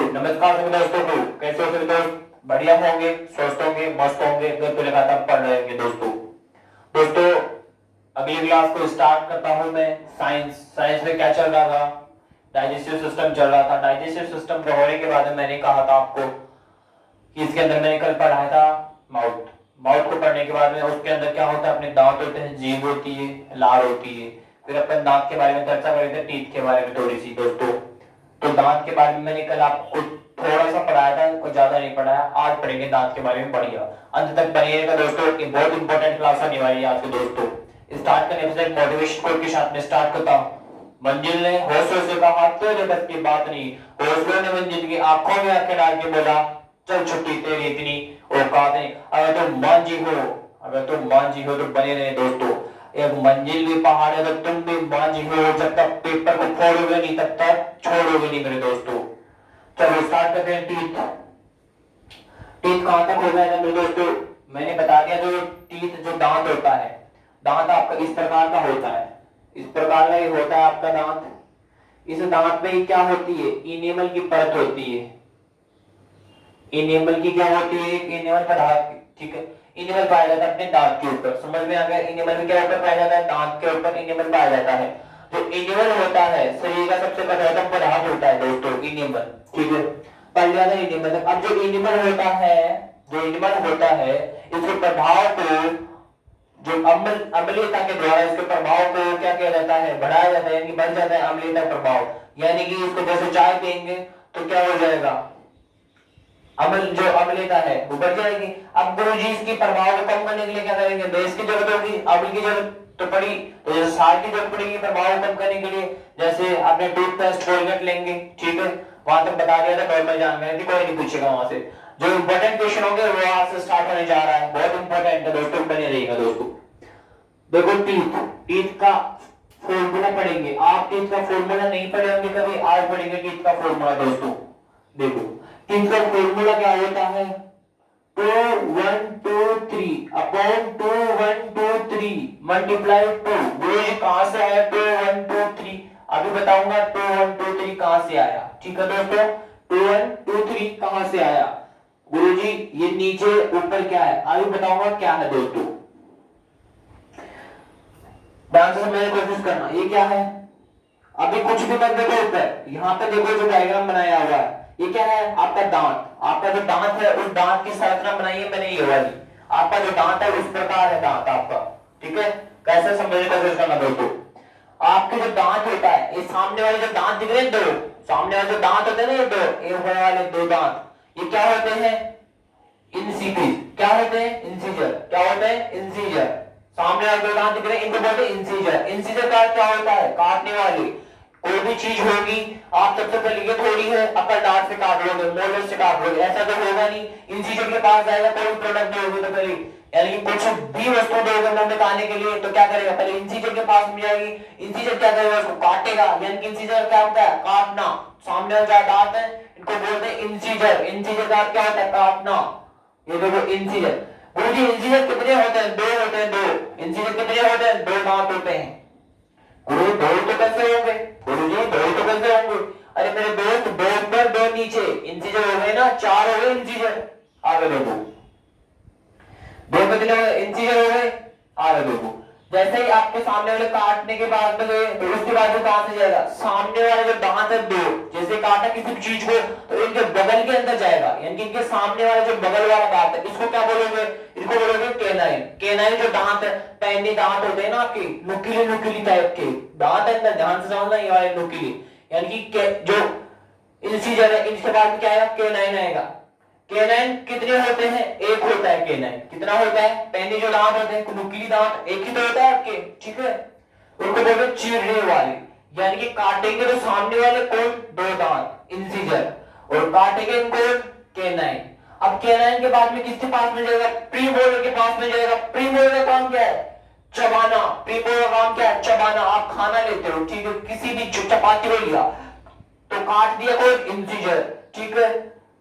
नमस्कार सभी दोस्तों को। कैसे हो सभी दोस्त? बढ़िया होंगे, स्वस्थ होंगे, मस्त होंगे, घर पे लगातार पढ़ रहे होंगे दोस्तों। दोस्तों, अगली क्लास को स्टार्ट करता हूं मैं। साइंस साइंस में क्या चल रहा था? डाइजेस्टिव सिस्टम चल रहा था। डाइजेस्टिव सिस्टम को होने के बाद में मैंने कहा था आपको कि इसके अंदर मैंने कल पढ़ाया था माउथ। माउथ को पढ़ने के बाद में उसके अंदर क्या होता है? अपने दांत होते हैं, जीभ होती है, लार होती है। फिर अपन दांत के बारे में चर्चा कर रहे थे, टीथ के बारे में थोड़ी सी दोस्तों। तो दांत के बारे में मैंने कल आपको थोड़ा सा पढ़ाया था, कुछ ज्यादा नहीं पढ़ाया। आज पढ़ेंगे दांत के बारे में, बढ़िया। अंत तक बनिएगा दोस्तों, ये बहुत इंपॉर्टेंट क्लास आने वाली है आज के दोस्तों। स्टार्ट करने से एक मोटिवेशन कोट के साथ में स्टार्ट करता हूँ। मंजिल ने हौसलों से कहा तेरे बस की बात नहीं। हौसलों ने मंजिल की आंखों में आंखें डाल के बोला चल छुट्टी तेरी इतनी औकात नहीं। अगर तुम मांझी हो, अगर तुम मांझी हो तो बने रहे दोस्तों। एक मंजिल भी पहाड़ है तो तुम भी मांझी हो। जब तक पेपर को फोड़ोगे नहीं तब तक छोड़ोगे नहीं मेरे दोस्तों। चलो स्टार्ट करते हैं। टीथ टीथ कहां तक हो जाएगा मेरे दोस्तों? मैंने बता दिया जो टीथ जो दांत होता है, दांत आपका इस प्रकार का होता है, इस प्रकार का ही होता है आपका दांत। इस दांत में क्या होती है? इनेमल की परत होती है। इनेमल की क्या होती है? इनेमल पदार्थ, ठीक है। इनेमल पाया जाता है अपने दांत के ऊपर। समझ में आ गया? इनेमल में क्या ऊपर पाया जाता है? दांत के ऊपर इनेमल पाया जाता है। जो इनेमल होता है शरीर का सबसे प्रथम पदार्थ होता है दोस्तों, इनेमल, ठीक है। पहले आता है इनेमल। अब जो इनेमल होता है, जो इनेमल होता है, इसके प्रभाव को, जो अम्लीयता के द्वारा इसके प्रभाव को क्या किया जाता है? बढ़ाया जाता है, यानी बढ़ जाता है अम्लीयता प्रभाव। यानी कि इसको जैसे चाय पिएंगे तो क्या हो जाएगा? जो अम्लता है वो बढ़ जाएगी। अब गुरुजी इसकी प्रभाव को कम करने के लिए क्या करेंगे? बेस की जरूरत होगी, अम्ल की जरूरत तो पड़ी, तो जैसे साल्ट की जरूरत पड़ेगी प्रभाव को कम करने के लिए। जैसे आपने टूथपेस्ट कोलगेट लेंगे, ठीक है। वहां तक बता दिया था, नॉर्मल जानकारी थी, कोई नहीं पूछेगा वहां से। जो इंपॉर्टेंट क्वेश्चन होंगे वो आज से स्टार्ट होने जा रहा है, बहुत इंपॉर्टेंट है दोस्तों, बने रहिएगा दोस्तों। देखो टीथ, टीथ का फॉर्मूला पढ़ेंगे। आप टीथ का फॉर्मूला नहीं पढ़े होंगे कभी, आज पढ़ेंगे टीथ का फॉर्मूला दोस्तों। देखो टीथ का फॉर्मूला क्या होता है? 2 1 2 3 अपॉन 2 1 2 3 मल्टीप्लाई 2। गुरुजी कहां से आया 2 1 2 3? अभी बताऊंगा 2 1 2 3 कहां से आया, ठीक है दोस्तों। 2 1 2 3 कहां से आया? गुरुजी ये नीचे ऊपर क्या है, अभी बताऊंगा क्या है दोस्तों। ध्यान से समझने की कोशिश करना, ये क्या है? अभी कुछ भी मत देखो ऊपर, यहाँ पे देखो जो डायग्राम बनाया हुआ है, ये क्या है? आपका दांत। आपका जो दांत है उस दांत की संरचना बनाई है मैंने, ये वाली। आपका जो दांत है उस प्रकार है दांत आपका, ठीक है। कैसे समझने की कोशिश करना दोस्तों। आपके जो दांत होता है, ये सामने वाले जो दांत दिख रहे हैं दो, सामने वाले जो दांत होते हैं ना, ये दो, ये होने वाले दो दांत, ये क्या होते हैं? इंसिपिस। क्या होते हैं? इंसीजर। क्या होते हैं? इंसीजर। सामने वाले दो दांत दिख रहे हैं, इनको बोलते हैं इंसीजर। इंसीजर का क्या होता है? काटने वाली। कोई भी चीज होगी, आप सबसे पहले ये थोड़ी है अपर दांत से काट लोगे, मोलर से काट लोगे, ऐसा तो होगा नहीं। इंसीजर के पास जाएगा, कोई प्रोडक्ट नहीं होगी तो पहले, यानी कि कुछ भी वस्तु दोगे मुंह में खाने के लिए तो क्या करेगा? पहले इंसीजर के पास में जाएगी। इंसीजर क्या करेगा? उसको काटेगा। यानी कि इंसीजर क्या होता है? काटना। सामने वाला दांत है, इनको बोलते हैं इंसीजर। इंसीजर का क्या होता है? काटना। ये देखो इंसीजर। गुरुजी इंसीजर कितने होते हैं? दो होते हैं, दो। इंसीजर कितने होते हैं? दो दांत होते हैं। गुरु दो तो कैसे होंगे? गुरुजी दो तो कैसे होंगे? अरे मेरे दोस्त, दो ऊपर दो नीचे, इंसीजर हो गए ना, चार हो गए इंसीजर। आगे देखो, दो कितने हो गए? इंसीजर हो गए। आगे देखो, जैसे ही आपके सामने वाले काटने के बाद में गए तो उसके बाद वो कहां से जाएगा? सामने वाले जो दांत है दो, जैसे काटा किसी चीज को तो इनके बगल के अंदर जाएगा, यानी कि इनके सामने वाला जो बगल वाला दांत है, इसको क्या बोलोगे? इसको बोलोगे केनाइन। केनाइन जो दांत है, पैनी दांत होते हैं ना आपके, नुकीले नुकीली टाइप के दांत है अंदर, ध्यान से समझना, ये वाले नुकीले, यानी कि जो इंसीजर है, इसके बाद क्या आएगा? केनाइन आएगा। केनाइन कितने होते हैं? एक होता है केनाइन। कितना होता है? पैनी जो दांत होते हैं, नुकीली दांत, एक ही तो होता है आपके, ठीक है। उनको बोलते हैं चीरने वाले, यानी कि काटेंगे तो सामने वाले कौन? दो दांत, इंसीजर, और काटेंगे कौन? केनाइन। अब केनाइन के बाद में किसके पास में जाएगा? प्रीमोलर के पास में जाएगा। प्रीमोलर का काम क्या है? चबाना। प्रीमोलर का काम क्या है? चबाना। आप खाना लेते हो, ठीक है, किसी भी चपाती को लिया तो काट दिया कौन? इंसीजर, ठीक है,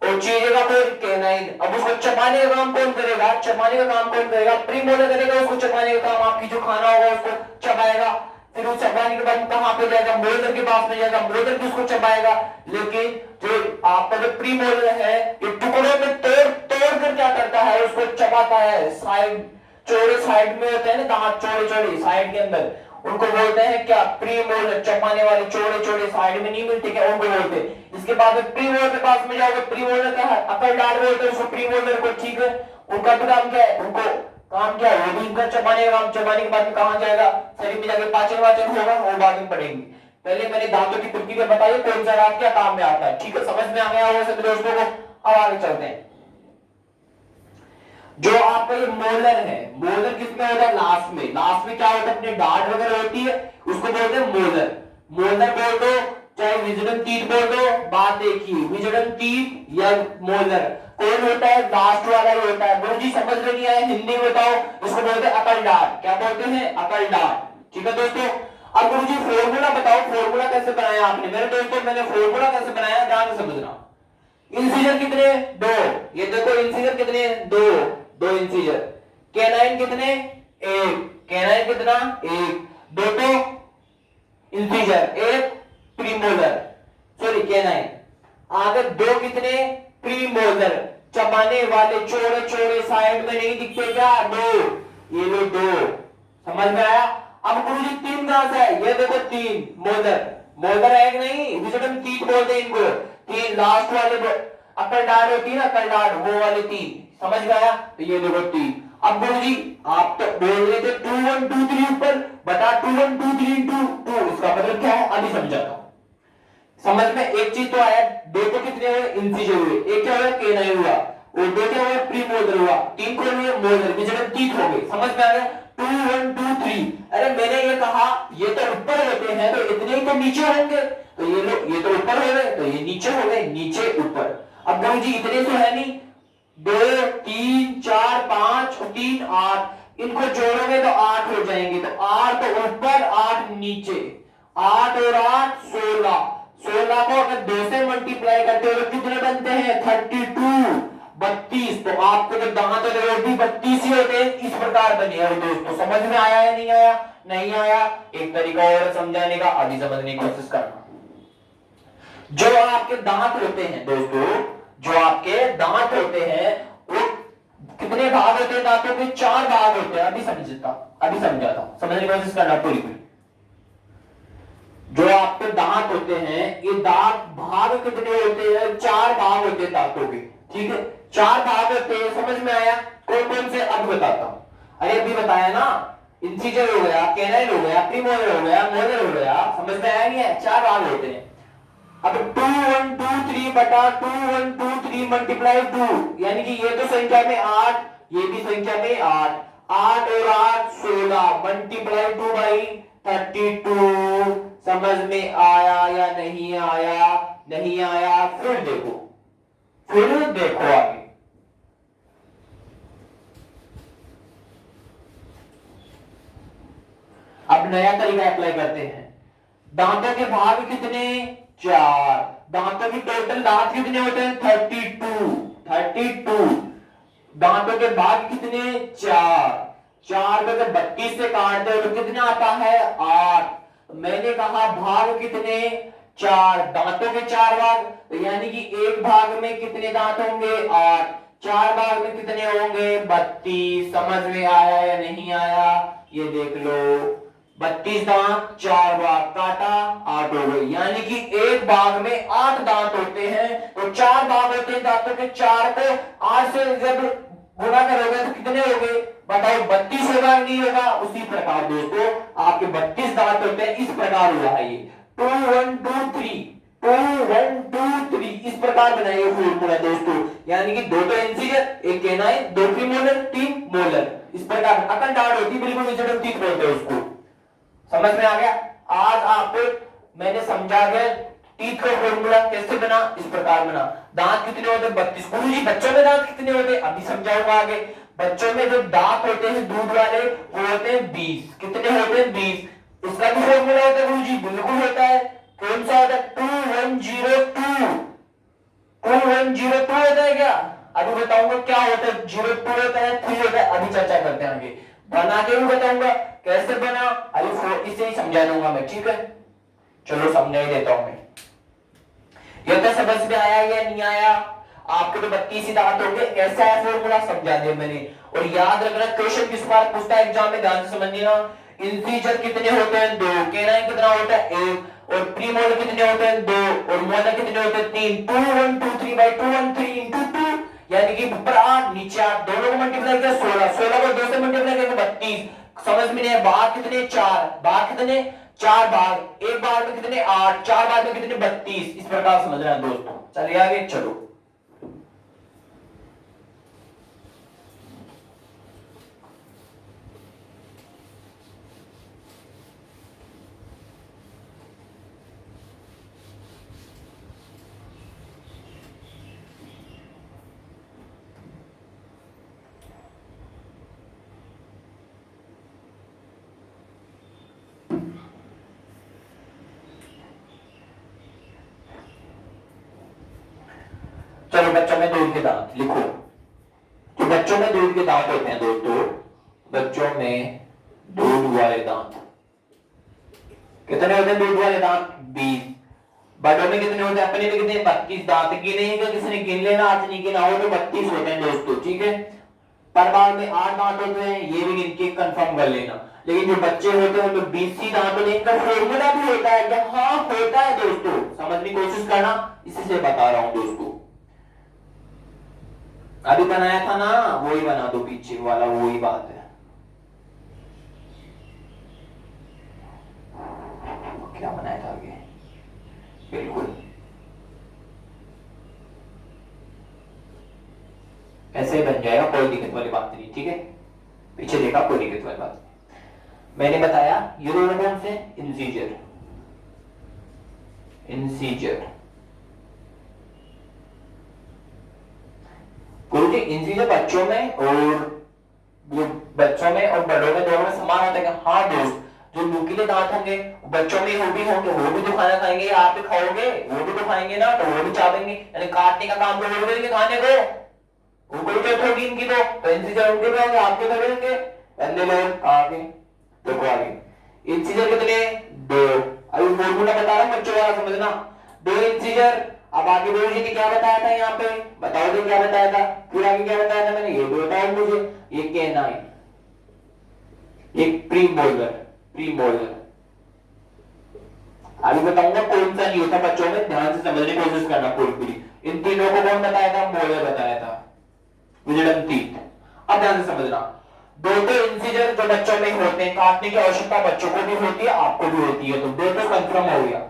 और चीरेगा कौन? केनाइन। अब उसको चबाने का काम कौन करेगा? चबाने का काम कौन करेगा? प्रीमोलर करेगा उसको चबाने का काम। आपकी जो खाना होगा उसको चबाएगा। फिर वो चबाने के बाद कहां पे जाएगा, मोलर के पास में जाएगा, मोलर भी उसको चबाएगा। लेकिन जो आपका जो प्री मोलर है ये टुकड़ों में तोड़ तोड़ कर क्या करता है, उसको चबाता है। साइड चौड़े साइड में होते हैं ना दांत, चौड़े चौड़े साइड के अंदर, उनको बोलते हैं क्या, प्री मोलर। चबाने वाले चौड़े चौड़े साइड में नहीं मिलते क्या, उनको बोलते हैं। इसके बाद प्री मोलर के पास में जाओगे, प्री मोलर का अपर डाल बोलते हैं उसको, प्री मोलर को। ठीक है, उनका भी काम क्या है, उनको काम क्या है, वो भी इनका चबाने का काम। चबाने के बाद में कहां जाएगा, शरीर में जाके पाचन वाचन होगा, वो बाद में पढ़ेंगे। पहले मैंने दांतों की प्रक्रिया बताई, कौन सा दांत क्या काम में आता है। ठीक है, समझ में आ गया होगा सभी दोस्तों को। अब आगे चलते हैं। जो आपका ये मोलर है, मोलर किसमें होता है, लास्ट में। लास्ट में क्या होता है, अपने डांट वगैरह होती है, उसको बोलते हैं मोलर। मोलर बोल दो चाहे विजडम टीथ बोल दो, बात एक ही, विजडम टीथ या मोलर। कौन होता है, लास्ट वाला ही होता है। गुरुजी समझ में नहीं आया, हिंदी में बताओ। इसको बोलते हैं अकल डांट। क्या बोलते हैं, अकल डांट। ठीक है दोस्तों, अब गुरुजी फॉर्मूला बताओ, फॉर्मूला कैसे बनाया आपने। मेरे दोस्तों मैंने फॉर्मूला कैसे बनाया, ध्यान से समझना। इंसीजर कितने, दो। ये देखो इंसीजर कितने, दो, दो इंसीजर। कैनाइन कितने, एक। कैनाइन कितना, एक। दो तो इंसीजर, एक प्रीमोलर, सॉरी कैनाइन। आगे दो कितने, प्रीमोलर। चबाने वाले चौड़े चौड़े साइड में नहीं दिखते क्या, दो। ये लो दो, समझ में आया। अब गुरुजी तीन कहां से है, ये देखो तीन मोलर। मोलर है कि नहीं, विजडम तीन बोलते हैं इनको। तीन लास्ट वाले अपर डाल होती है ना, अपर डाल, वो वाले तीन। समझ में आया, तो ये देखो तीन। अब गुरुजी आप तो बोल रहे थे 2 1 2 3 ऊपर, बता 2 1 2 3 2 2 इसका मतलब क्या है, अभी समझाता हूं। समझ में एक चीज तो आया, दो तो कितने हुए, इंसीजर हुए। एक क्या हुआ, कैनाइन हुआ, और दो क्या हुआ, प्रीमोलर हुआ। तीन कौन हुए, मोलर, विजडम तीन हो गए। समझ में आ गया, 2 1 2 3। अरे मैंने ये कहा ये तो ऊपर होते हैं, तो इतने ही तो नीचे होंगे। तो ये लोग, ये तो ऊपर हो गए, तो ये नीचे हो गए, नीचे ऊपर। अब गुरुजी इतने तो है नहीं, 2 3 4 5 और 3 8, इनको जोड़ोगे तो 8 हो जाएंगे। तो 8 तो ऊपर, 8 नीचे। 8 और 8 16। 16 को अगर 2 से मल्टीप्लाई करते हो तो कितने बनते हैं, 32, 32। तो आपको जो दांत है वो भी 32 ही होते हैं। इस प्रकार बने हैं दोस्तों। समझ में आया या नहीं आया, नहीं आया। एक तरीका और समझाने का, अभी समझने की कोशिश करना। जो आपके दांत होते हैं दोस्तों, जो आपके दांत होते हैं वो कितने भाग होते हैं दांतों के, 4 भाग होते हैं। अभी समझाता हूं, समझने की कोशिश करना पूरी पूरी। जो आपके दांत होते हैं, ये दांत भाग कितने होते हैं, 4 भाग होते हैं दांतों के। ठीक है, 4 भाग होते हैं। समझ में आया, कौन कौन से, अब बताता हूं। अरे अभी बताया ना, इंसीजर हो गया, कैनाइन हो गया, प्रीमोलर हो गया, मोलर हो गया। समझ में आया नहीं है, 4 भाग होते हैं। अब 2 1 2 3 बटा 2 1 2 3 मल्टीप्लाई 2, यानी कि ये तो संख्या में 8, ये भी संख्या में 8। 8 और 8 16 मल्टीप्लाई 2 बाई 32। समझ में आया या नहीं आया, नहीं आया। फिर देखो, फिर देखो आगे। अब नया तरीका अप्लाई करते हैं। दांतों के भाग कितने, 4। दांतों की टोटल दांत कितने होते हैं, 32। दांतों के भाग कितने, 4। 4 को 32 से काटते हो तो कितना आता है, 8। मैंने कहा भाग कितने, 4। दांतों के 4 भाग, तो यानी कि एक भाग में कितने दांत होंगे, 8। 4 भाग में कितने होंगे, 32। समझ में आया या नहीं आया, ये देख लो। 32 दांत, 4 भाग काटा, 8 हो गए। यानी कि एक भाग में 8 दांत होते हैं। तो 4 भाग होते हैं दांतों के, 4 को 8 से जब गुणा करोगे तो कितने हो गए, बताओ 32 होगा नहीं होगा। उसी प्रकार दोस्तों आपके 32 दांत होते हैं। इस प्रकार हुआ है ये 2 1 2 3, 2 1 2 3, इस प्रकार बनाइए फॉर्मूला दोस्तों। यानी कि 2 तो इंसीजर, एक कैनाइन, 2 प्रीमोलर, 3 मोलर। इस प्रकार अकल डांट होती, बिल्कुल विजडम टीथ बोलते हैं उसको। समझ में आ गया। आज आपको मैंने समझा दिया टीथ का फॉर्मूला कैसे बना, इस प्रकार बना। दांत कितने होते हैं, 32। गुरुजी बच्चों में दांत कितने होते हैं, अभी समझाऊंगा आगे। बच्चों में जो दांत होते हैं दूध वाले, वो होते हैं 20। कितने होते हैं, 20। उसका भी फॉर्मूला होता है गुरुजी, बिल्कुल होता है। कौन सा होता है, 2102। 2102 होता है क्या, अभी बताऊंगा क्या होता है। 02 होता है, 3 होता है, अभी चर्चा करते हैं आगे। बना के भी बताऊंगा कैसे बना, अरे इसे ही समझा दूंगा मैं, ठीक है। चलो समझा ही देता हूं मैं। ये तो समझ में आया या नहीं आया? आपके तो 32 ही दांत होंगे, कैसा है फॉर्मूला समझा दिया मैंने। और याद रखना क्वेश्चन किस बार पूछता है एग्जाम में, ध्यान से समझिएगा। इंटीजर कितने होते हैं? 2। केनाइन कितना होता है? 1। और प्रीमोलर कितने होते हैं? 2। और मोलर कितने होते हैं? 3। 2 1 2 3 बाई 2 1 3 इंटू 2, यानी कि ऊपर 8 नीचे 8, दोनों को मल्टीप्लाई किया 16, 16 को 2 से मल्टीप्लाई किया 32। समझ में नहीं है? भाग कितने? 4। भाग कितने? 4 भाग। एक भाग में कितने? 8। 4 भाग में कितने? 32। इस प्रकार समझ रहे हैं दोस्तों। चलिए आगे चलो। चलो बच्चों में दूध के दांत लिखो। तो बच्चों में दूध के दांत होते हैं दोस्तों, बच्चों में दूध वाले दांत कितने होते हैं? दूध वाले दांत 20। बड़ों में कितने होते हैं? अपने में कितने? 32 दांत। गिनेगा किसी ने गिन लेना, आज नहीं गिना हो तो 32 होते हैं दोस्तों, ठीक है। पर बार में 8 दांत होते हैं, ये भी गिन के कंफर्म कर लेना। लेकिन जो बच्चे होते हैं उनमें 20 ही दांत होते हैं। इनका फॉर्मूला भी होता है क्या? हाँ होता है दोस्तों, समझने की कोशिश करना, इसी से बता रहा हूं दोस्तों। अभी बनाया था ना, वही बना दो, पीछे वाला वही बात है। क्या बनाया था आगे? बिल्कुल ऐसे बन जाएगा, कोई दिक्कत वाली बात नहीं, ठीक है। पीछे देखा, कोई दिक्कत वाली बात। मैंने बताया ये दोनों कौन से? Incisor, incisor. क्योंकि इंसीजर बच्चों में और बच्चों में और बड़ों में दोनों में समान होता है। हाँ दोस्त, जो नुकीले दांत होंगे बच्चों में वो भी होंगे, वो भी तो खाना खाएंगे, आप भी खाओगे, वो भी तो खाएंगे ना, तो वो भी चाहेंगे, यानी काटने का काम तो वो करेंगे खाने को, वो कोई जरूरत होगी इनकी, तो इंसीजर उनके भी होंगे, आपके भी होंगे। अन्य लोग आगे देखो, आगे इंसीजर कितने? 2। अभी फॉर्मूला बता रहा हूं बच्चों वाला, समझना। 2 इंसीजर। अब आगे बोलो जी ने क्या बताया था? यहाँ पे बताओ तो क्या बताया था, फिर आगे क्या बताया था मैंने, ये भी बताया मुझे। ये केनाइन, एक प्रीमोलर, प्रीमोलर। अभी बताऊंगा कौन सा नहीं होता बच्चों में, ध्यान से समझने की कोशिश करना पूरी। इन तीनों को कौन बताया था? मोलर बताया था, विजडम टीथ। अब ध्यान से समझना, दो तो इंसीजर जो बच्चों में होते हैं, काटने की आवश्यकता बच्चों को भी होती है, आपको भी होती है, तो दो तो कंफर्म हो गया।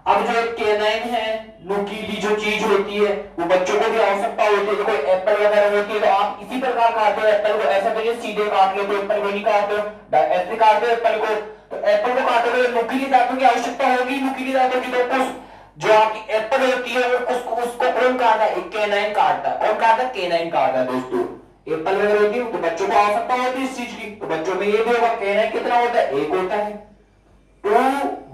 अब जो केनाइन है, नुकीली जो चीज होती है, वो बच्चों को भी आवश्यकता होती है। कोई एप्पल वगैरह होती है तो आप इसी प्रकार काटते हो एप्पल को, ऐसा तो सीधे काट लेते हो एप्पल को, नहीं काटते हो ऐसे काटते हो एप्पल को। तो एप्पल को काटोगे तो नुकीली दांतों की आवश्यकता होगी, नुकीली दांतों की। तो जो आपकी एप्पल होती है उसको कौन काटता है? केनाइन काटता है। कौन काटता है? केनाइन काटता है दोस्तों। एप्पल वगैरह होती है तो बच्चों को आवश्यकता होती है इस चीज की, तो बच्चों में ये भी होगा। केनाइन कितना होता है? 1 होता है। 2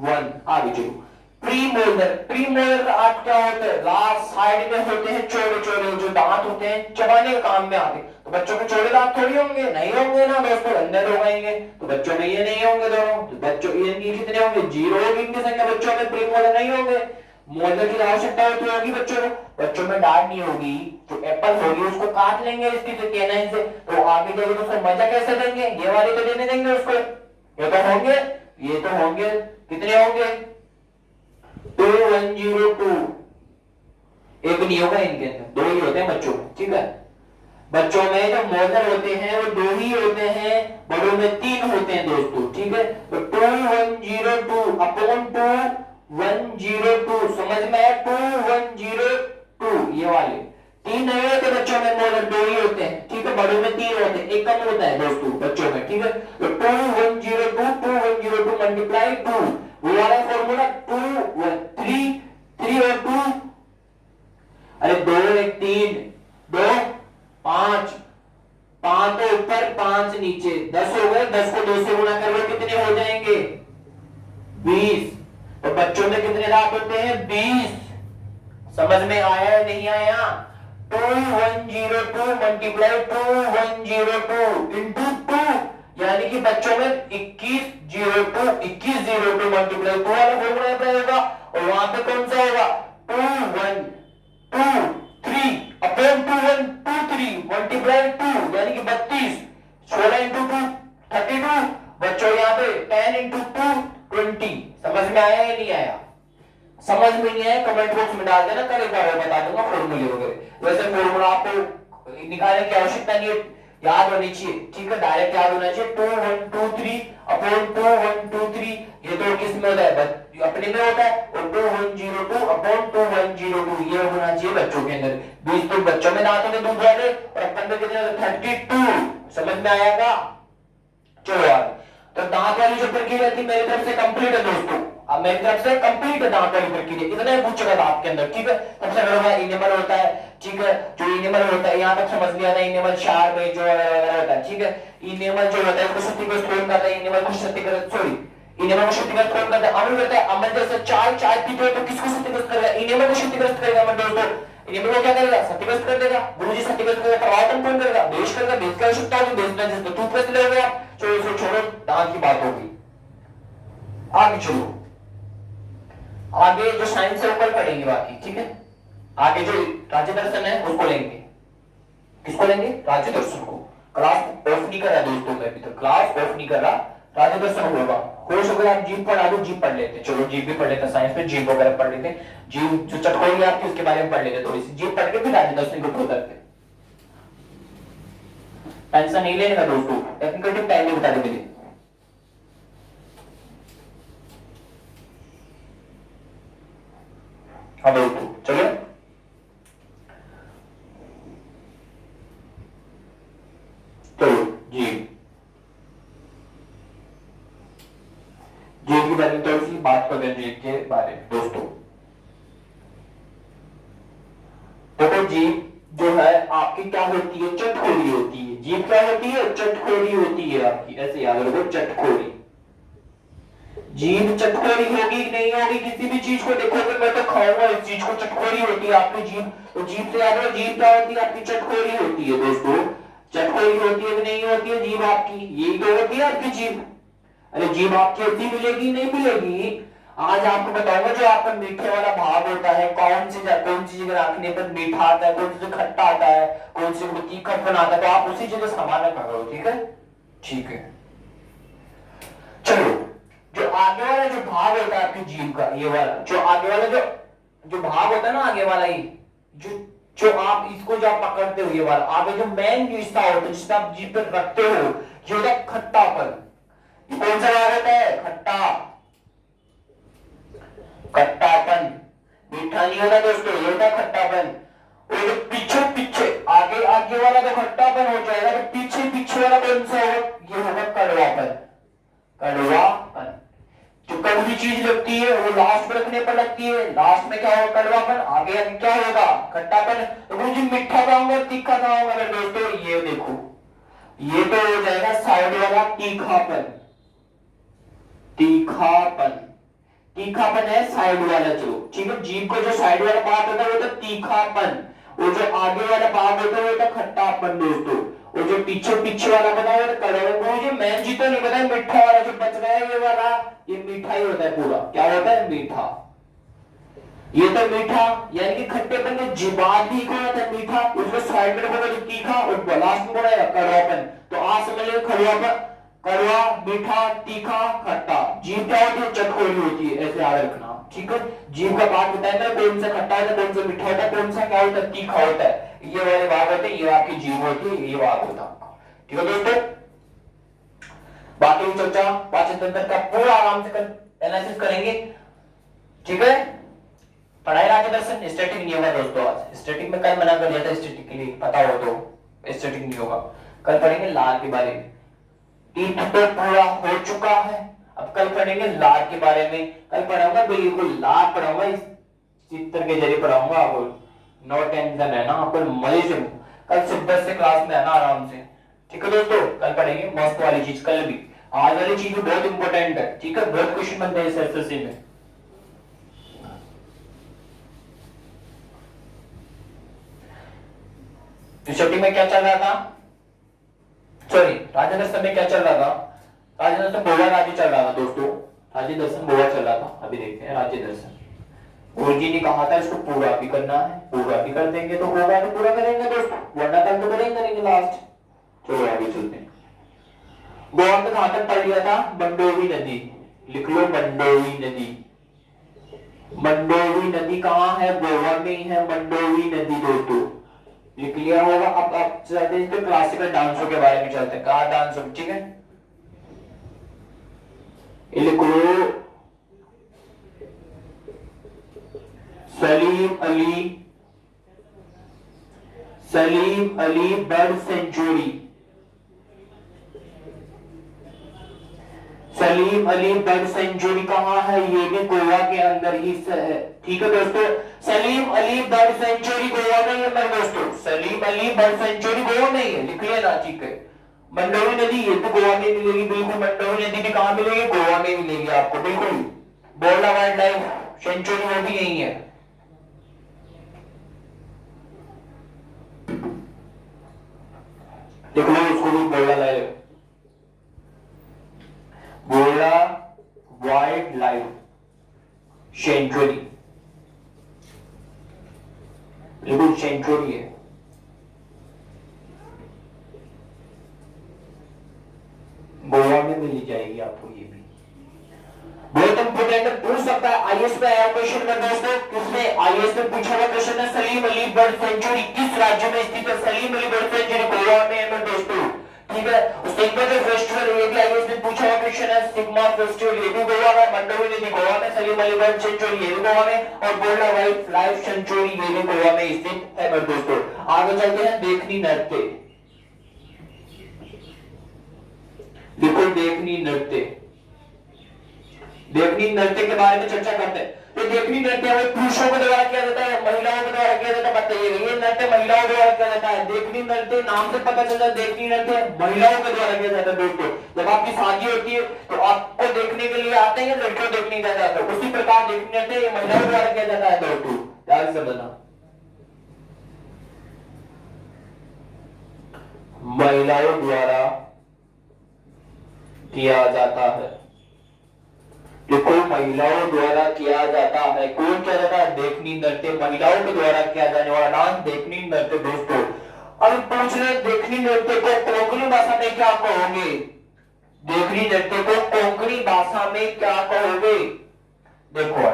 1। आगे चलो, प्रीमोलर। प्रीमोलर आप क्या होते हैं? लास्ट साइड में होते हैं चौड़े चौड़े जो दांत होते हैं, चबाने के काम में आते हैं। तो बच्चों के चौड़े दांत थोड़ी होंगे, नहीं होंगे ना दोस्तों, अंदर हो गएंगे, तो बच्चों में ये नहीं होंगे दोनों। तो बच्चों इनकी कितने होंगे? 0 होगी इनकी संख्या बच्चों में, प्रीमोलर नहीं होंगे। मोलर की आवश्यकता होगी बच्चों को, बच्चों में डांट नहीं होगी। जो एप्पल होगी उसको काट लेंगे इसकी केनाइन से, तो आगे जाके उसको मजा कैसे देंगे? ये वाले तो देने देंगे उसको, ये तो होंगे, ये तो होंगे। कितने होंगे? 2 1 0 2। एक नहीं होगा इनके अंदर, 2 ही होते हैं बच्चों में, ठीक है। बच्चों में जो मोलर होते हैं वो 2 ही होते हैं, बड़ों में 3 होते हैं दोस्तों, ठीक है। तो 2 1 0 2 अपॉन 2 1 0 2, समझ में आया? 2 1 0 2, ये वाले 3 नहीं होते बच्चों में, मोलर 2 ही होते हैं, ठीक है। बड़ों में 3 होते हैं, एक कम होता है दोस्तों बच्चों में, ठीक है। तो 2 1 0 2 2 1 0 2 मल्टीप्लाई 2, वो वाला फॉर्मूला 2 1 3 3 और 2, अरे 2 1 3 2 5 5 तो ऊपर 5 नीचे, 10 हो गए। 10 को 2 से गुणा कर लो, कितने हो जाएंगे? 20। तो बच्चों में कितने दांत होते हैं? 20। समझ में आया या नहीं आया? 2 1 0 2 मल्टीप्लाई 2 1 0 2 इंटू 2, यानी कि बच्चों में 2102 मल्टीप्लाई 2 वाला फॉर्मूला अप्लाई होगा और वहां पे कौन सा होगा 2123 अपॉन 2123 मल्टीप्लाई 2 यानी कि 32 16 इंटू 2 32 बच्चों यहाँ पे 10 इंटू 2 20 समझ में आया या नहीं आया समझ में नहीं आया कमेंट बॉक्स में डाल देना कल एक बार बता दूंगा फॉर्मूले वगैरह वैसे फॉर्मूला आपको निकालने की आवश्यकता नहीं है याद होनी चाहिए ठीक है डायरेक्ट याद होना चाहिए 2123 अपॉन 2123 ये तो किस में होता है अपने में होता है और 2102 अपॉन 2102 ये होना चाहिए बच्चों के अंदर 20 तो बच्चों में दांतों में दूध वाले और अपन में कितने 32 समझ में आएगा चलो आगे तो दांत वाली जो प्रक्रिया थी मेरी तरफ से कंप्लीट है दोस्तों अब मेरी तरफ से कंप्लीट है दांत वाली प्रक्रिया इतना ही पूछेगा दांत के अंदर ठीक है सबसे बड़ा इनेमल होता है ठीक है जो इनेमल होता है यहाँ तक समझ लिया था इनेमल शार में जो होता है ठीक है इनेमल जो होता है उसको शुद्धिकृत कौन करता है इनेमल को शुद्धिकृत सॉरी इनेमल को शुद्धिकृत कौन करता है अमल करता है अमल जैसे चाय पीते हो तो किसको शुद्धिकृत करेगा इनेमल को शुद्धिकृत करेगा मतलब दोस्तों इनेमल को क्या करेगा शुद्धिकृत कर देगा गुरुजी शुद्धिकृत करेगा प्रवाहन कौन करेगा बेस करेगा बेस की आवश्यकता होगी बेस में जिसको टूथपेस्ट लेगे आप चलो इसको छोड़ो दांत की बात होगी आगे चलो आगे जो साइंस है वो कल पढ़ेंगे बाकी ठीक है आगे जो राज्य दर्शन है उसको लेंगे किसको लेंगे राज्य दर्शन को क्लास ऑफ नहीं कर रहा दोस्तों मैं अभी तक क्लास ऑफ नहीं कर रहा राज्य दर्शन होगा हो सके आप जीव पढ़ा दो जीव पढ़ लेते चलो जीव भी पढ़ लेते साइंस में जीव वगैरह पढ़ लेते जीव जो चटकोरी आपकी उसके बारे में पढ़ लेते थोड़ी सी जीव पढ़ के भी राज्य दर्शन को पूरा करते टेंशन नहीं लेने का दोस्तों टेक्निकल टाइम नहीं बता दे मुझे हाँ दोस्तों चलो जीव के बारे में थोड़ी सी बात करते हैं जीव के बारे में दोस्तों देखो जीव जो है आपकी क्या होती है चटखोरी होती है जीव क्या होती है चटखोरी होती है आपकी ऐसे याद रखो चटखोरी जीभ चटखोरी होगी नहीं होगी किसी भी चीज को देखोगे मैं तो खाऊंगा इस चीज को चटखोरी होती है आपकी जीभ तो जीभ से याद रखो जीभ क्या होती है आपकी चटखोरी होती है दोस्तों चटखोरी होती है कि नहीं होती है जीभ आपकी यही तो होती है आपकी जीभ अरे जीभ आपकी ऐसी मिलेगी नहीं मिलेगी आज आपको बताऊंगा जो आपका मीठे वाला भाग होता है कौन सी जगह रखने पर मीठा आता है कौन सी जगह खट्टा आता है कौन सी जगह तीखापन आता है तो आप उसी जगह संभालना करो ठीक है चलो जो आगे वाला जो भाग होता है आपकी जीभ का ये वाला जो आगे वाला जो भाग होता है ना आगे वाला ही जो आप इसको जो आप पकड़ते हो ये वाला आगे जो मेन हिस्सा होता है जिसका आप जीभ पर रखते हो ये होता है खट्टापन कौन सा भाग होता है खट्टापन मीठा नहीं होता दोस्तों ये होता है खट्टापन और जो पीछे आगे वाला तो खट्टापन हो जाएगा तो पीछे वाला कौन सा होगा ये होगा कड़वापन जो कड़वी चीज लगती है वो लास्ट में रखने पर लगती है लास्ट में क्या होगा कड़वापन आगे क्या होगा खट्टापन तो मुझे मीठा खाऊंगा तीखा खाऊंगा दोस्तों ये देखो ये तो हो जाएगा साइड वाला तीखापन है साइड वाला चलो ठीक है जीभ को जो साइड वाला पार्ट होता है वो तो तीखापन वो जो आगे वाला पार्ट होता है वो तो खट्टापन दोस्तों वो जो पीछे वाला बना है वो कड़वा मुझे मैं जीतो नहीं पता मीठा वाला जो बच रहा है ये वाला ये मीठा ही होता है पूरा क्या होता है मीठा ये तो मीठा यानी कि खट्टेपन के जीवात भी कौन होता है मीठा उसको साइड में रखोगे तो तीखा और लास्ट में बनाएगा कड़वापन तो आज समझ लो कड़वा मीठा तीखा खट्टा जीभ क्या होती है चटखोरी होती है ऐसे याद रखना ठीक है जीभ का बात बताएंगे कौन सा खट्टा होता है कौन सा मीठा होता है कौन सा क्या होता है तीखा होता है ये वाले भाग होते हैं ये आपकी जीभ होती है ये भाग होता है ठीक है दोस्तों बाकी चर्चा पाचन तंत्र का पूरा आराम से एनालिसिस करेंगे ठीक है पढ़ाई राज्य दर्शन स्टैटिक नहीं होगा दोस्तों आज स्टैटिक में कल मना कर दिया था स्टैटिक के लिए पता हो तो स्टैटिक नहीं होगा कल पढ़ेंगे लार के बारे में ईट तो पूरा हो चुका है अब कल पढ़ेंगे लार के बारे में कल पढ़ाऊंगा बिल्कुल लार पढ़ाऊंगा इस चित्र के जरिए पढ़ाऊंगा आपको नो टेंशन है ना आपको मजे से कल से 10 से क्लास में आना आराम से ठीक है दोस्तों कल पढ़ेंगे मस्त वाली चीज कल भी आज वाली चीज बहुत इंपॉर्टेंट है ठीक है बहुत क्वेश्चन बनते हैं एसएससी में तो छुट्टी में क्या चल रहा था सॉरी, राज्य दर्शन में क्या चल रहा था? राज्य दर्शन गोवा राज्य चल रहा था दोस्तों, राज्य दर्शन गोवा चल रहा था। अभी देखते हैं राज्य दर्शन। गुरुजी ने कहा था इसको पूरा भी करना है, पूरा भी कर देंगे तो होगा तो पूरा करेंगे दोस्तों, वरना कल तो करेंगे लास्ट। चलो आगे चलते हैं। गोवा में कहां तक पढ़ लिया था? मंडोवी नदी, लिख लो मंडोवी नदी। मंडोवी नदी कहां है? गोवा में ही है मंडोवी नदी दोस्तों, लिख लिया होगा। अब आप चलते हैं तो क्लासिकल डांसों के बारे में चलते हैं। कहा डांस, ठीक है, लिख लो Salim Ali bird sanctuary. Salim Ali bird sanctuary कहां है? ये भी गोवा के अंदर ही है, ठीक है दोस्तों। सलीम अली बर्ड सेंचुरी गोवा में है मेरे दोस्तों, सलीम अली बर्ड सेंचुरी गोवा में ही है, लिख लेना, ठीक है। मंडोवी नदी ये तो गोवा में मिलेगी, बिल्कुल मंडोवी नदी भी कहां मिलेगी? गोवा में मिलेगी आपको, बिल्कुल। बोरला वाइल्ड लाइफ सेंचुरी वो भी यही है। देख लो उसको भी, Borla life, Borla wild life sanctuary, बिल्कुल सेंचुरी है। गोवा में मिल जाएगी आपको ये भी। बहुत इंपोर्टेंट पूछ सकता है आईएएस में आया क्वेश्चन में दोस्तों, किसमें आईएएस में पूछा हुआ क्वेश्चन है, सलीम अली बर्ड सेंचुरी किस राज्य में स्थित है? सलीम अली बर्ड सेंचुरी गोवा में है दोस्तों, ठीक है। सिग्मा फेस्टिवल ये भी आईएएस में पूछा हुआ क्वेश्चन है, सिग्मा फेस्टिवल ये भी गोवा में, मंडोवी नदी गोवा में, सलीम अली बर्ड सेंचुरी ये भी गोवा में, और बोरला वाइल्ड लाइफ सेंचुरी ये भी गोवा में स्थित है दोस्तों। आगे चलते हैं, देखनी नृत्य, देखो देखनी नृत्य, देखनी नृत्य के बारे में चर्चा करते हैं। तो देखनी नृत्य है पुरुषों के द्वारा किया जाता है, महिलाओं के द्वारा किया जाता है, बताइए ये नृत्य महिलाओं के द्वारा किया जाता है। देखनी नृत्य नाम से पता चलता है, देखनी नृत्य महिलाओं के द्वारा किया जाता है दोस्तों। जब आपकी शादी होती है तो आपको देखने के लिए आते हैं, लड़कियों देखने जाता है, उसी प्रकार देखनी नृत्य महिलाओं द्वारा किया जाता है दोस्तों, ध्यान से समझना, महिलाओं द्वारा किया जाता है। देखो महिलाओं द्वारा किया जाता है, कौन किया जाता है? देखनी नृत्य, महिलाओं के द्वारा किया जाने वाला डांस देखनी नृत्य दोस्तों। अब पूछ रहे देखनी नृत्य को कोंकणी भाषा में क्या कहोगे? देखनी नृत्य को कोंकणी भाषा में क्या कहोगे? देखो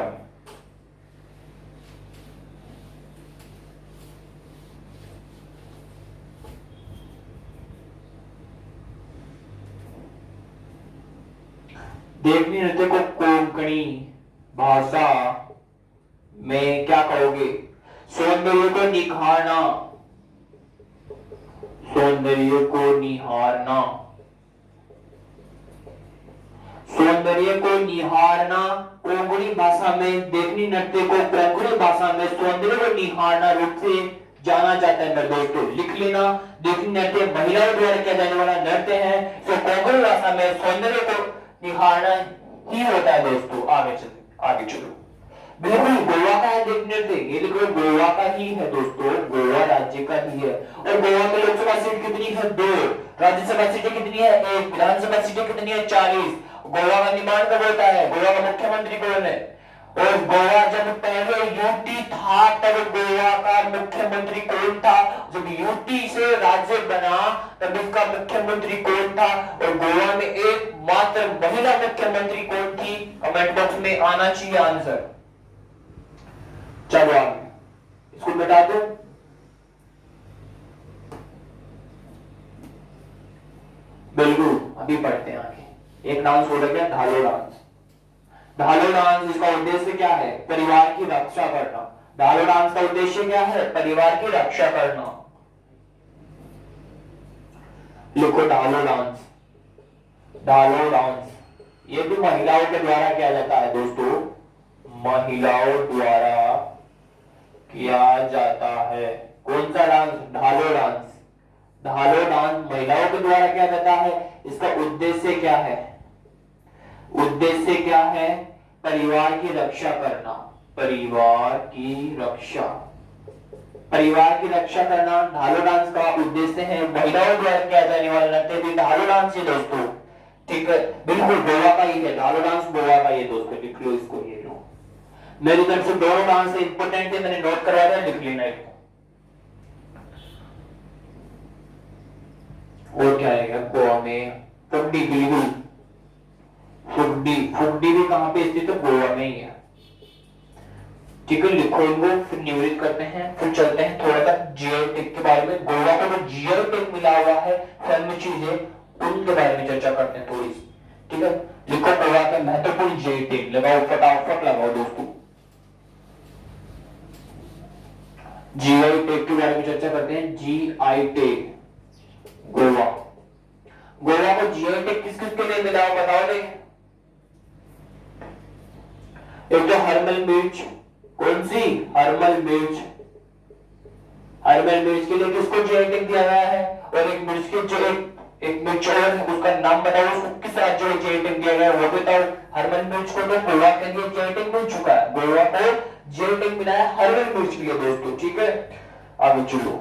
देखनी नृत्य को कोंकणी भाषा में क्या कहोगे? सौंदर्य को निखारना, सौंदर्य को निहारना, सौंदर्य को निहारना कोंकणी भाषा में, देखनी नृत्य को कोंकणी भाषा में सौंदर्य को निहारना रूप से जाना जाता है मेरे दोस्तों, लिख लेना। देखनी नृत्य महिलाओं द्वारा किया जाने वाला नृत्य है, तो कोंकणी भाषा में सौंदर्य को निहारना ही होता है दोस्तों। आगे चलो, बिल्कुल गोवा का है देखने नृत्य, ये देखो गोवा का ही है दोस्तों, गोवा राज्य का ही है। और गोवा में लोकसभा सीट कितनी है? 2। राज्यसभा सीटें कितनी है? 1। विधानसभा सीटें कितनी है? 40। गोवा का निर्माण कब होता है? गोवा का मुख्यमंत्री कौन है? और गोवा जब पहले यूटी था तब गोवा का मुख्यमंत्री कौन था? जब यूटी से राज्य बना तब इसका मुख्यमंत्री कौन था? और गोवा में एकमात्र महिला मुख्यमंत्री कौन थी? कमेंट बॉक्स में आना चाहिए आंसर। चलो आगे इसको बता दो। बिल्कुल अभी पढ़ते हैं आगे। एक डांस हो गया धालो डांस। धालो डांस इसका उद्देश्य क्या है? परिवार की रक्षा करना। धालो डांस का उद्देश्य क्या है? परिवार की रक्षा करना। लिखो धालो डांस। धालो डांस ये भी महिलाओं के द्वारा किया जाता है दोस्तों, महिलाओं द्वारा किया जाता है। कौन सा dance? Dhalo dance. Dhalo dance महिलाओं के द्वारा किया जाता है। इसका उद्देश्य क्या है? उद्देश्य क्या है? परिवार की रक्षा करना। परिवार की रक्षा, परिवार की रक्षा करना ढालो डांस का उद्देश्य है। महिलाओं द्वारा किया जाने वाला नृत्य भी ढालो डांस है दोस्तों। ठीक है, बिल्कुल गोवा का ही है ढालो डांस, गोवा का ही है दोस्तों। लिख लो इसको, ये लो। मेरी तरफ से दोनों डांस इंपॉर्टेंट है, मैंने नोट करवा दिया, लिख लेना इसको। और क्या आएगा गोवा में? फुगडी, बिल्कुल फुगडी। फुगडी भी कहां पे स्थित है? गोवा में ही है। ठीक है, लिखो इनको, फिर नियोजित करते हैं, फिर चलते हैं थोड़ा सा जीआई टैग के बारे में। गोवा को जो जीआई टैग मिला हुआ है फिल्म चीजें, उनके बारे में चर्चा करते हैं थोड़ी सी। ठीक है, लिखो गोवा का महत्वपूर्ण जीआई टैग, लगाओ फटाफट लगाओ दोस्तों। जीआई टैग के बारे में चर्चा करते हैं। जीआई टैग गोवा, गोवा को जीआई टैग किस किस के लिए मिला हो बताओ दे। एक तो हरमल मिर्च, कौन सी? हरमल मिर्च। हरमल मिर्च के लिए किसको जीआई टैग दिया गया है? और एक मिर्च के जो एक मिर्च और उसका नाम बताओ, उसको किस राज्य में जीआई टैग दिया गया है वो बताओ। हरमल मिर्च को तो गोवा के लिए जीआई टैग मिल चुका है, गोवा को जीआई टैग मिला है हरमल मिर्च के लिए दोस्तों। ठीक है, आगे चलो।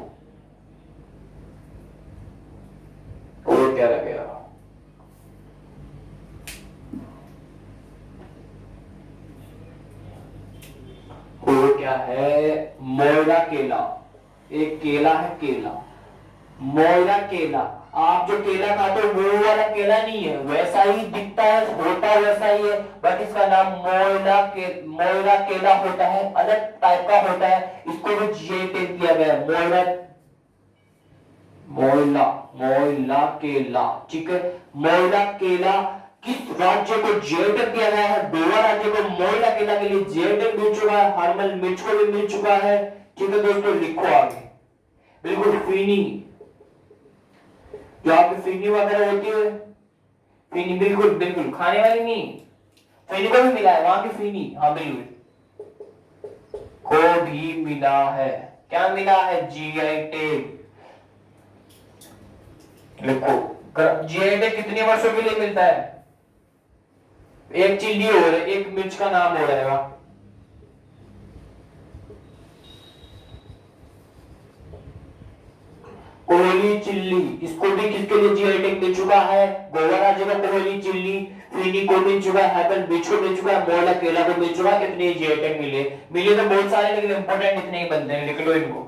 और क्या रह गया? और क्या है? मोयरा केला। एक केला है, केला, मोयरा केला। आप जो केला खाते हो वो वाला केला नहीं है, वैसा ही दिखता है, होता वैसा ही है, बट इसका नाम मोयरा केला होता है, अलग टाइप का होता है। इसको भी जीआई टैग दिया गया है, मोयरा मोयला केला। ठीक है, मोयला केला किस राज्य को जीआई टैग दिया गया है? गोवा राज्य को मोयला केला के लिए जीआई टैग मिल चुका है, हरमल मिर्च को भी मिल चुका है। ठीक है दोस्तों, लिखो आगे। बिल्कुल फीनी, जो आपकी फीनी वगैरह होती है, फीनी, बिल्कुल बिल्कुल खाने वाली नहीं, फीनी को भी मिला है वहां की फीनी। हाँ बिल्कुल, को भी मिला है। क्या मिला है? GI tag. लिखो, जीआई टैग कितने वर्षों के लिए मिलता है? एक चिल्ली और एक मिर्च का नाम हो रहेगा। कोहली चिल्ली, इसको भी किसके लिए जीआई टैग मिल चुका है? गोवा राज्य का कोहली चिल्ली, फीनी को मिल चुका है, हरमल मिर्च को मिल चुका है, मोयला केला को मिल चुका है। कितने जीआई टैग मिले? मिले तो बहुत सारे, लेकिन इंपॉर्टेंट इतने ही बनते हैं, लिख लो इनको।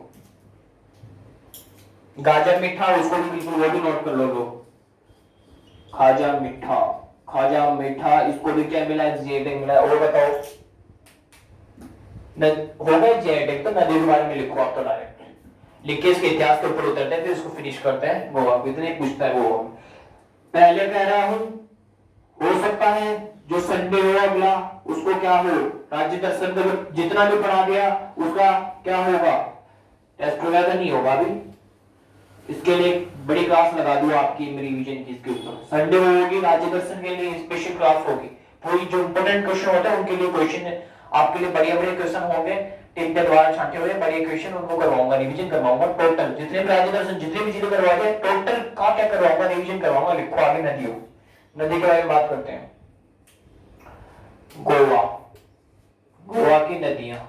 गाजर मीठा, उसको भी बिल्कुल वो भी नोट कर लो लोग। खाजा मीठा, खाजा मीठा, इसको भी क्या मिला है? जीआई टैग मिला है। और बताओ, हो गया जीआई टैग तो नदी के बारे में लिखो आप तो डायरेक्ट लिख के इसके इतिहास के ऊपर उतरते हैं, फिर इसको फिनिश करते हैं। गोवा को इतने पूछता है वो। पहले कह रहा हूं, हो सकता है जो संडे हो अगला उसको क्या हो, राज्य दर्शन का जितना भी पढ़ा गया उसका क्या होगा? टेस्ट वगैरह नहीं होगा अभी, इसके लिए बड़ी क्लास लगा दूं आपकी रिवीजन की इसके ऊपर। संडे होगी राज्य दर्शन के लिए स्पेशल क्लास होगी, पूरी जो इंपोर्टेंट क्वेश्चन होते हैं उनके लिए क्वेश्चन आपके लिए बढ़िया बढ़िया क्वेश्चन होंगे, टीम के द्वारा छांटे हुए बढ़िया क्वेश्चन उनको करवाऊंगा, रिवीजन करवाऊंगा टोटल, जितने भी राज्य दर्शन जितने भी चीजें करवाए टोटल का क्या करवाऊंगा, रिवीजन करवाऊंगा। लिखो आगे नदियों, नदी के बारे में बात करते हैं। गोवा, गोवा की नदियां,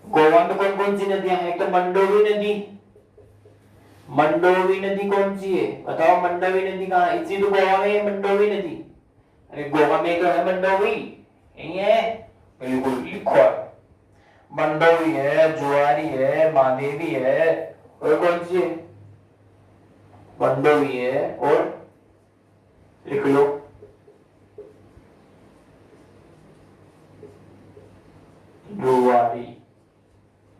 गोवा में कौन कौन सी नदियां हैं? एक तो मंडोवी नदी, मंडोवी नदी कौन सी है बताओ? मंडोवी नदी कहां है? इसी तो गोवा में है मंडोवी नदी। अरे गोवा में तो है मंडोवी, यही है, बिल्कुल लिखो। मंडोवी है, जुआरी है, महादेवी है, और कौन सी है? मंडोवी है, और लिख लो जुआरी,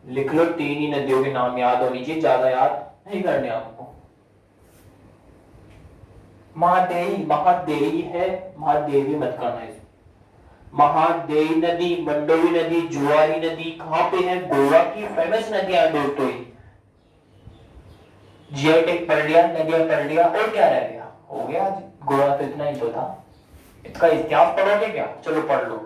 लिख लो। तीन ही नदियों के नाम याद होनी चाहिए, ज्यादा याद नहीं करने आपको। महादेवी, महादेवी है, महादेवी मत करना है। महादेवी नदी, मंडोवी नदी, जुआरी नदी कहां पे है? गोवा की फेमस नदियां दोस्तों। जीआई टैग पढ़ लिया, नदियां पढ़ लिया, और क्या रह गया? हो गया, गोवा तो इतना ही तो था। इसका इतिहास पढ़ोगे क्या? चलो पढ़ लो।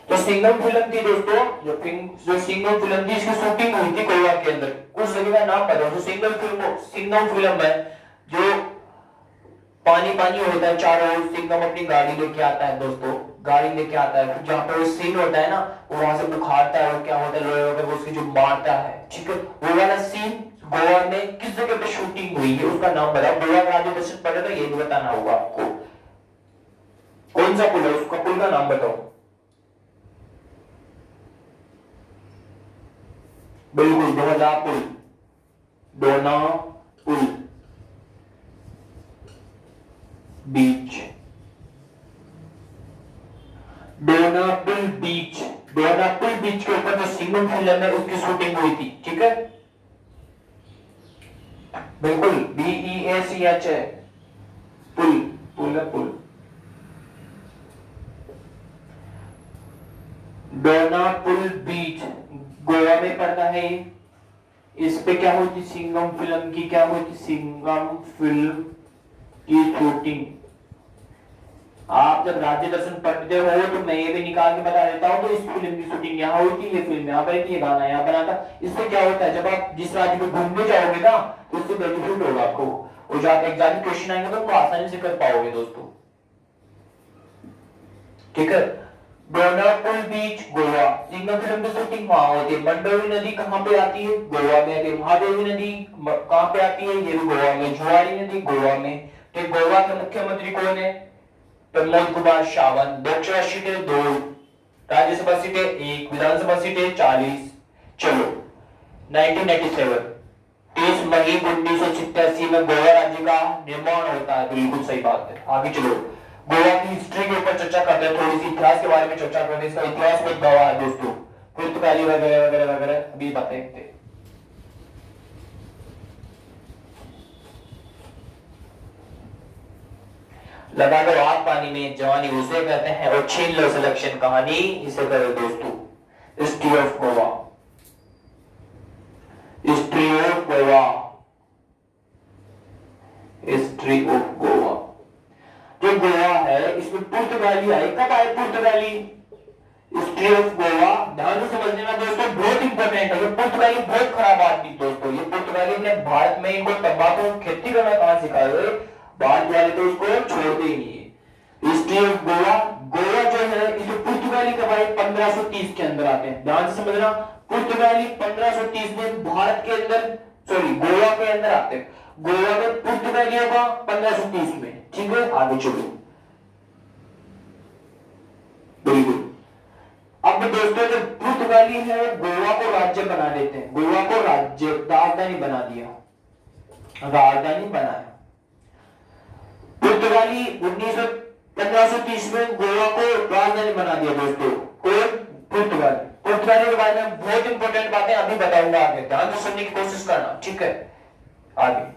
जो सिंघम फिल्म थी दोस्तों, जो सिंघम फिल्म थी इसकी शूटिंग हुई थी गोवा के अंदर। कुछ जगह का नाम बताओ जो सिंघम फिल्म है, जो पानी पानी होता है चारों ओर। सिंघम अपनी गाड़ी लेके आता है दोस्तों, गाड़ी लेके आता है, फिर जहाँ पे वो सीन होता है ना, वो वहां से बुखारता है, वो क्या होता है, लोहे वगैरह वो उसकी जो मारता है, ठीक है। वो वाला सीन गोवा में किस जगह पे शूटिंग हुई है, उसका नाम बताओ। गोवा में आज दर्शन पड़े तो ये भी बताना होगा आपको, कौन सा पुल है, उसका पुल का नाम बताओ। बिल्कुल, दोहरा पुल, डोना पुल बीच, डोनापुल बीच। डोनापुल बीच के ऊपर जो सिंघम फिल्म है उसकी शूटिंग हुई थी, ठीक है। बिल्कुल, BEACH है, पुल, पुल है पुल। डोनापुल बीच गोवा में पड़ता है ये। इस पे क्या हुई थी, सिंघम फिल्म की क्या हुई थी, सिंघम फिल्म की शूटिंग। आप जब राज्य दर्शन पढ़ते हो तो मैं ये भी निकाल के बता देता हूँ, तो इस फिल्म की शूटिंग यहाँ हुई थी, ये फिल्म यहाँ पर थी, ये गाना यहाँ बना था। इससे क्या होता है, जब आप जिस राज्य में घूमने जाओगे ना तो इससे बेनिफिट होगा आपको, और जब एग्जाम क्वेश्चन आएंगे तो आपको आसानी से कर पाओगे दोस्तों, ठीक है। डोनापुल बीच गोवा, सिंघम फिल्म की शूटिंग वहां होती है। मंडोवी नदी कहाँ पे आती है, गोवा में। फिर महादेवी नदी कहाँ पे आती है, ये भी गोवा में। जुआरी नदी गोवा में। फिर गोवा के मुख्यमंत्री कौन है, प्रमोद कुमार सावंत। लोकसभा सीटें 2, राज्यसभा सीटें 1, विधानसभा सीटें 40। चलो 1997, 30 मई 1987 में गोवा राज्य का निर्माण होता है, बिल्कुल सही बात है। आगे चलो, गोवा की हिस्ट्री के ऊपर चर्चा करते हैं, थोड़ी सी इतिहास के बारे में चर्चा करते हैं। इसका इतिहास में गवाह है दोस्तों, पुर्तगाली वगैरह वगैरह वगैरह अभी बताते। लगा दो आग पानी में जवानी उसे कहते हैं, और छीन लो सिलेक्शन कहानी इसे करो दोस्तों। History of Goa, history of Goa, history of Goa. जो गोवा है इसमें पुर्तगाली आए, कब आए पुर्तगाली, हिस्ट्री ऑफ गोवा। ध्यान से समझने में दोस्तों बहुत इंपॉर्टेंट है। ये पुर्तगाली बहुत खराब आदमी दोस्तों, ये पुर्तगाली ने भारत में इनको तंबाकू खेती करना कहां सिखाया है, भारत वाले तो उसको छोड़ते ही नहीं है। हिस्ट्री ऑफ गोवा, गोवा जो है इसे पुर्तगाली कब आए, 1530 के अंदर आते हैं। ध्यान से समझना, पुर्तगाली 1530 में भारत के अंदर, सॉरी गोवा के अंदर आते हैं। गोवा में पुर्तगालियों का 1530 में, ठीक है। आगे चलो, बिल्कुल। अब दोस्तों जो पुर्तगाली है गोवा को राज्य बना देते हैं, गोवा को राज्य राजधानी बना दिया, राजधानी बनाया। पुर्तगाली 1530 में गोवा को राजधानी बना दिया दोस्तों, कौन, पुर्तगाली। पुर्तगाली के बारे में बहुत इंपॉर्टेंट बातें अभी बताऊंगा, आगे ध्यान से सुनने की कोशिश करना, ठीक है। आगे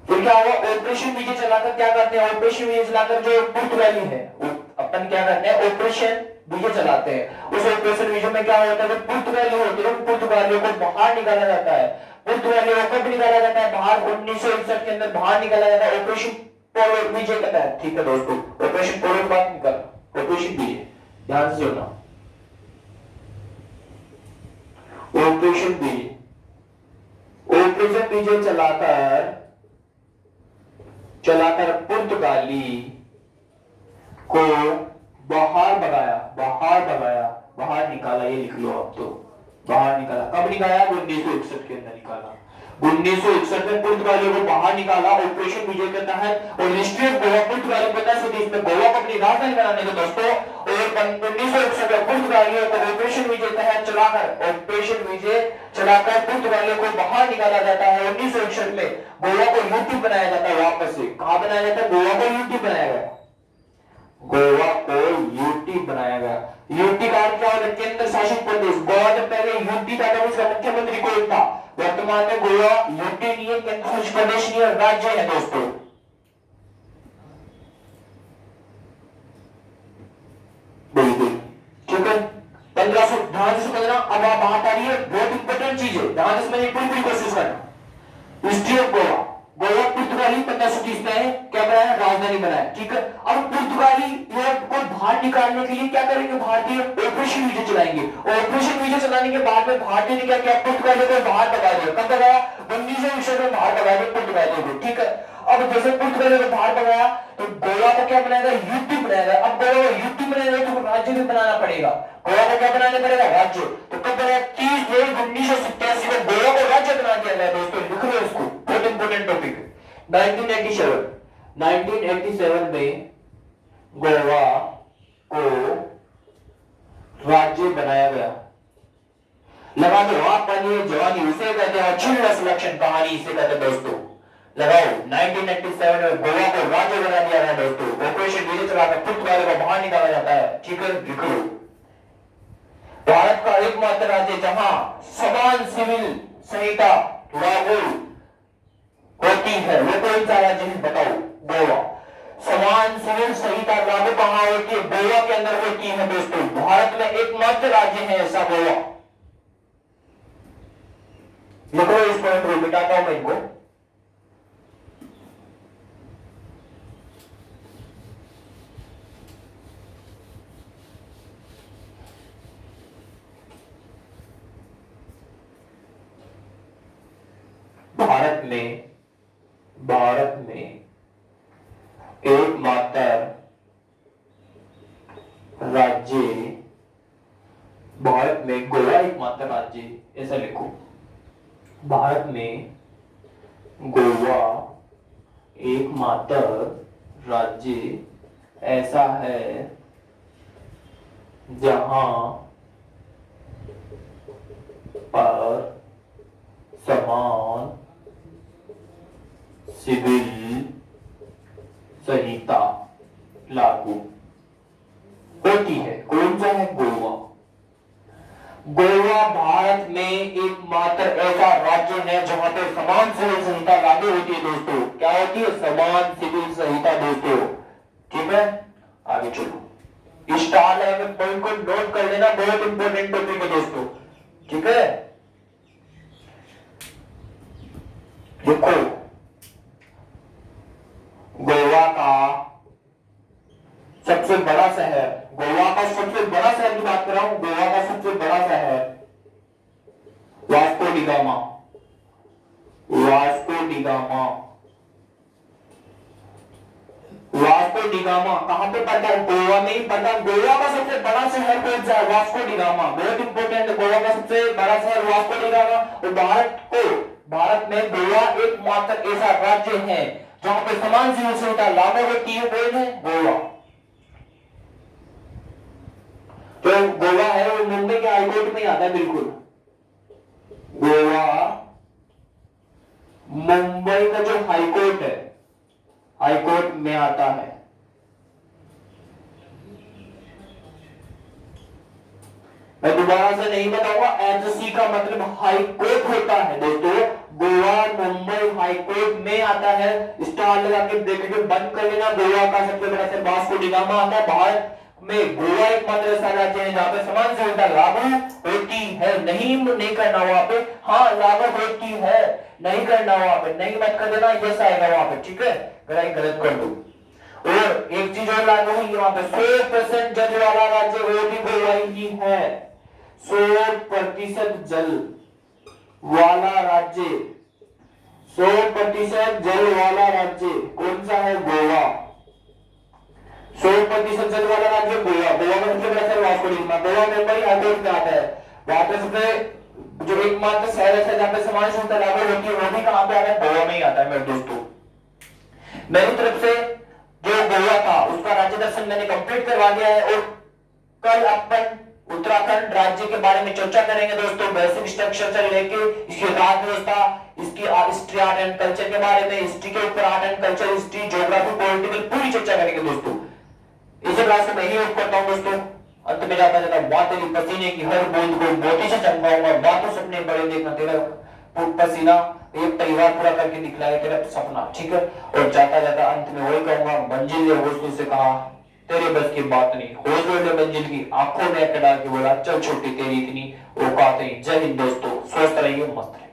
फिर क्या हुआ, ऑपरेशन विजय चलाकर क्या करते हैं, ऑपरेशन विजय चलाकर जो पुर्तगाली है अपन क्या करते हैं, ऑपरेशन विजय चलाते हैं। उस ऑपरेशन विजय में क्या होता है, पुर्तगाली होते हैं, पुर्तगालियों को बाहर निकाला जाता है। पुर्तगालियों को कब निकाला जाता है बाहर, 1961 के अंदर बाहर निकाला जाता है, ऑपरेशन पोलो विजय के तहत, ठीक है दोस्तों। ऑपरेशन पोलो की बात निकाल, ऑपरेशन विजय, ध्यान से सुनना, ऑपरेशन विजय। ऑपरेशन विजय चलाकर पुर्तगाली को बाहर भगाया, बाहर निकाला, ये लिख लो आप तो, बाहर निकाला। कब निकाला, 1961 के अंदर निकाला। 1961 में पुर्तगालियों को बाहर निकाला ऑपरेशन विजय के तहत। और हिस्ट्री ऑफ गोवा, पुर्तगाली 1530 में गोवा को अपनी राजधानी बनाने के दोस्तों, और 1961 में पुर्तगालियों को ऑपरेशन विजय तहत चलाकर पुर्तगालियों को बाहर निकाला जाता है। 1961 में गोवा को यूटी बनाया जाता है, वापस से कहां बनाया जाता है, गोवा को यूटी बनाया गया, गोवा को यूटी बनाया गया। यूटी का अर्थ क्या होता है, केंद्र शासित प्रदेश। गोवा जब पहले यूटी था तब उसका मुख्यमंत्री कौन था, वर्तमान में गोवा यूटी नहीं है, केंद्र शासित प्रदेश नहीं है, राज्य है दोस्तों। बिल्कुल, ठीक है। 1500 ध्यान से समझना। अब आप बात आ रही है बहुत इंपॉर्टेंट चीज है, ध्यान से समझने पूरी कोशिश करना। हिस्ट्री ऑफ गोवा, गोवा पुर्तगाली 1530 में क्या बनाया, राजधानी बनाया, ठीक है। अब पुर्तगाली को बाहर निकालने के लिए क्या करेंगे, भारतीय ऑपरेशन विजय चलाएंगे। ऑपरेशन विजय चलाने के बाद में भारतीय ने क्या किया, पुर्तगालियों को बाहर भगा दिया। कब भगाया, 1961 में बाहर भगा दिया पुर्तगालियों को, ठीक है। अब जैसे पुर्तगाल को बाहर भगाया तो गोवा को क्या बनाएगा, यूपी बनाएगा। अब गोवा को यूपी बनाएगा तो राज्य भी बनाना पड़ेगा। गोवा को क्या बनाना पड़ेगा, राज्य। तो कब बनाया, 30 मई 1987 को गोवा को राज्य बना दिया गया दोस्तों। लिख लो इसको, बहुत इंपोर्टेंट टॉपिक। 1987 में गोवा को राज्य बनाया गया। लगा दो आप पानी जवानी, उसे कहते हैं छिन्न सिलेक्शन कहानी, इसे कहते हैं दोस्तों। लगाओ 1987 में गोवा को राज्य बना दिया गया दोस्तों। ऑपरेशन विजय चलाकर पुर्तगाल को बाहर निकाला जाता है, ठीक है। लिख लो, भारत का एकमात्र राज्य जहां समान सिविल संहिता लागू होती है, वो कौन सा राज्य है बताओ, गोवा। समान सिविल संहिता लागू कहां होती है, गोवा के अंदर होती है दोस्तों। भारत में एकमात्र राज्य है ऐसा गोवा। लिखो इस पॉइंट को, मिटाता हूं मैं इनको। भारत में एकमात्र राज्य, भारत में गोवा एकमात्र राज्य, ऐसा लिखो। भारत में गोवा एकमात्र राज्य ऐसा है जहां पर समान सिविल संहिता लागू होती है। कौन सा है, गोवा। गोवा भारत में एकमात्र ऐसा राज्य है जहां पे समान सिविल संहिता लागू होती है दोस्तों। क्या होती है, समान सिविल संहिता दोस्तों, ठीक है। आगे चलो, स्टार लाइन में पॉइंट को नोट कर लेना, बहुत इंपॉर्टेंट टॉपिक है दोस्तों, ठीक है। देखो, गोवा का सबसे बड़ा शहर, गोवा का सबसे बड़ा शहर की बात कर रहा हूं, गोवा का सबसे बड़ा शहर Vasco D gamma. Vasco D gamma, Vasco D gamma कहां पे पड़ता है, गोवा में ही पड़ता है। गोवा का सबसे बड़ा शहर कौन सा है, वास्को डी गामा, बहुत इंपॉर्टेंट है। गोवा का सबसे बड़ा शहर वास्को डी गामा। और भारत में गोवा एकमात्र ऐसा राज्य है जहां पे समान सिविल संहिता लागू होती है, कौन है, गोवा। तो गोवा है वो मुंबई के हाईकोर्ट में आता है, बिल्कुल। गोवा मुंबई का जो हाईकोर्ट है, हाईकोर्ट में आता है। मैं दोबारा से नहीं बताऊंगा, एचसी का मतलब हाई कोर्ट होता है दोस्तों। गोवा मुंबई हाई कोर्ट में आता है। स्टार लगा के ब्रैकेट में बंद कर लेना। गोवा का सबसे बड़ा शहर वास्को डी गामा आता है। भारत में गोवा एकमात्र ऐसा राज्य है जहां पे समान संहिता लागू होती है। नहीं करना वहां पे, हाँ लागू होती है, नहीं करना वहां पे, नहीं मत कर देना, यस आएगा वहां पे, ठीक है। गलत कर दो। और एक चीज और लागू हुई वहां पे, 100% जज वाला राज्य वो भी गोवा ही है। 100% जल वाला राज्य, 100% जल वाला राज्य कौन सा है, गोवा। 100% जल वाला राज्य गोवा। गोवा का सबसे बड़ा शहर Vasco D gamma. Goa Mumbai high court में आता है। वहां पे सबसे जो एकमात्र शहर है जहां पे समान संहिता लागू होती है, वो भी कहां पे आता है, गोवा में ही आता है मेरे दोस्तों। मेरी तरफ से जो गोवा था उसका राज्य दर्शन मैंने कंप्लीट करवा दिया है। और कल अपन उत्तराखंड राज्य के बारे में चर्चा करेंगे दोस्तों। बेसिक स्ट्रक्चर से लेके इसकी राज्य व्यवस्था, इसकी हिस्ट्री, आर्ट एंड कल्चर के बारे में, हिस्ट्री के ऊपर art and culture, history, geography, political, पूरी चर्चा करेंगे दोस्तों। इसी क्लास में मैं ही होप करता हूं दोस्तों। अंत में जाता जाता बात तेरी पसीने की हर बूंद को मोती से चमकाऊंगा। बातों सपने बड़े देखना, तेरा पसीना एक परिवार पूरा करके दिखलाएगा तेरा सपना, ठीक है। और जाता जाता अंत में वही कहूंगा, मंजिल हौसले से कहा तेरे बस की बात नहीं। हौसलों ने मंजिल की आंखों में डाल के बोला, चल छोटी तेरी इतनी औकात नहीं। जय हिंद दोस्तों, स्वस्थ रहिए, मस्त रहिए।